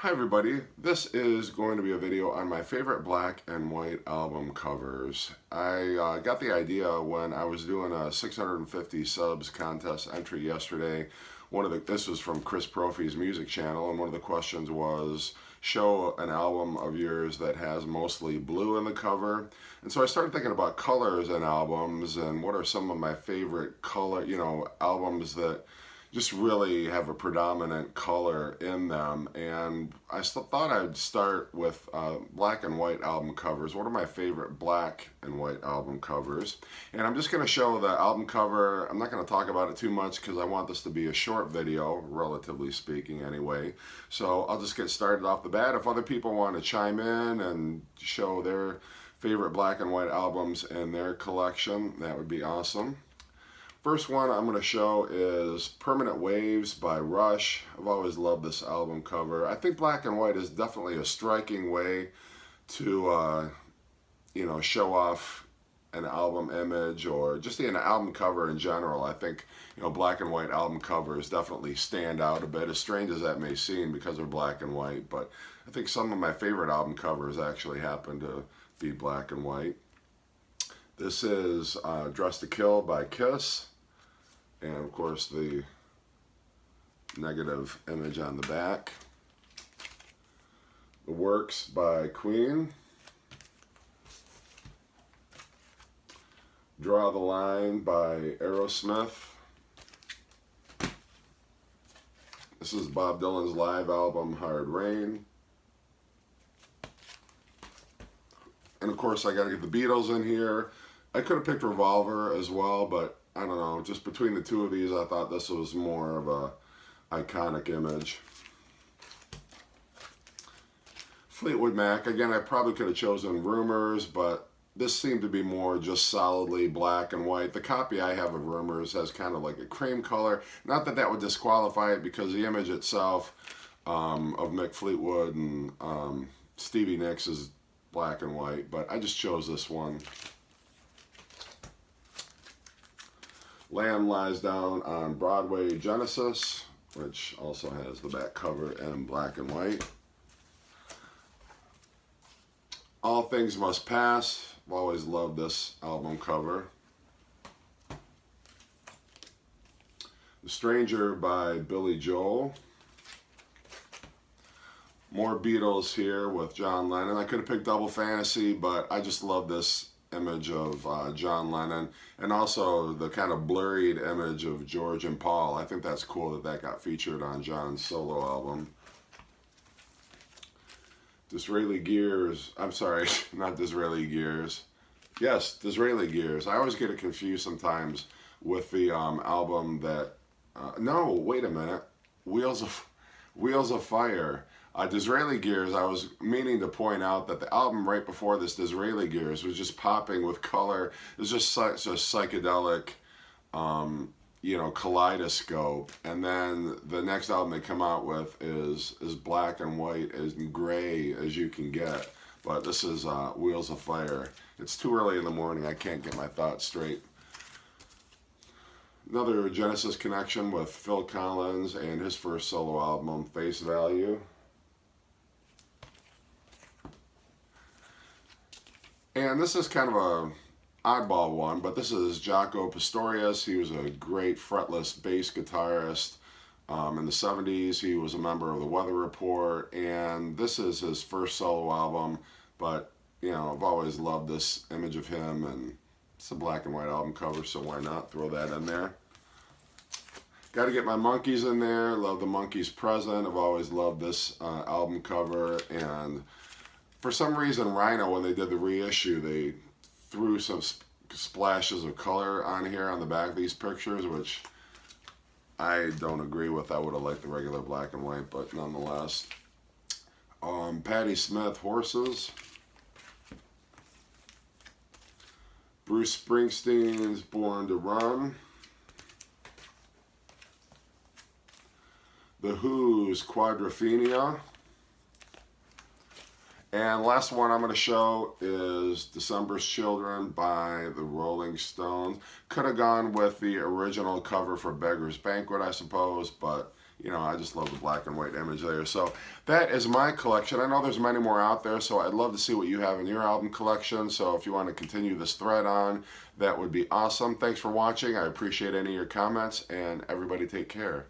Hi everybody, this is going to be a video on my favorite black and white album covers. I got the idea when I was doing a 650 subs contest entry yesterday. This was from Chris Profi's music channel, and one of the questions was show an album of yours that has mostly blue in the cover. And so I started thinking about colors in albums and what are some of my favorite albums that just really have a predominant color in them. And I still thought I'd start with black and white album covers. What are my favorite black and white album covers? And I'm just going to show the album cover. I'm not going to talk about it too much because I want this to be a short video, relatively speaking anyway. So I'll just get started off the bat. If other people want to chime in and show their favorite black and white albums in their collection, that would be awesome. First one I'm going to show is Permanent Waves by Rush. I've always loved this album cover. I think black and white is definitely a striking way to, show off an album image or just an album cover in general. I think, black and white album covers definitely stand out a bit, as strange as that may seem because they're black and white. But I think some of my favorite album covers actually happen to be black and white. This is Dressed to Kill by Kiss, and of course the negative image on the back. The Works by Queen. Draw the Line by Aerosmith. This is Bob Dylan's live album Hard Rain. And of course I gotta get the Beatles in here. I could have picked Revolver as well, but I don't know, just between the two of these I thought this was more of a iconic image. Fleetwood Mac, again I probably could have chosen Rumors, but this seemed to be more just solidly black and white. The copy I have of Rumors has kind of like a cream color. Not that that would disqualify it, because the image itself of Mick Fleetwood and Stevie Nicks is black and white, but I just chose this one. Lamb Lies Down on Broadway, Genesis, which also has the back cover in black and white. All Things Must Pass. I've always loved this album cover. The Stranger by Billy Joel. More Beatles here with John Lennon. I could have picked Double Fantasy, but I just love this image of John Lennon, and also the kind of blurred image of George and Paul. I think that's cool that that got featured on John's solo album. Disraeli Gears, I'm sorry, not Disraeli Gears. Yes, Disraeli Gears. I always get it confused sometimes with the album that, no, wait a minute, Wheels of Fire. Disraeli Gears, I was meaning to point out that the album right before this, Disraeli Gears, was just popping with color. It was just such a psychedelic, kaleidoscope. And then the next album they come out with is black and white, as gray as you can get. But this is Wheels of Fire. It's too early in the morning. I can't get my thoughts straight. Another Genesis connection with Phil Collins and his first solo album, Face Value. And this is kind of a oddball one, but this is Jaco Pastorius. He was a great fretless bass guitarist in the 70s. He was a member of the Weather Report, and this is his first solo album, but I've always loved this image of him, and it's a black and white album cover, so why not throw that in there. Got to get my Monkees in there. Love the Monkees Present. I've always loved this album cover, and for some reason, Rhino, when they did the reissue, they threw some splashes of color on here on the back of these pictures, which I don't agree with. I would have liked the regular black and white, but nonetheless. Patti Smith, Horses. Bruce Springsteen's Born to Run. The Who's Quadrophenia. And the last one I'm going to show is December's Children by the Rolling Stones. Could have gone with the original cover for Beggar's Banquet, I suppose, but you know, I just love the black and white image there. So that is my collection. I know there's many more out there, so I'd love to see what you have in your album collection. So if you want to continue this thread on, that would be awesome. Thanks for watching. I appreciate any of your comments, and everybody take care.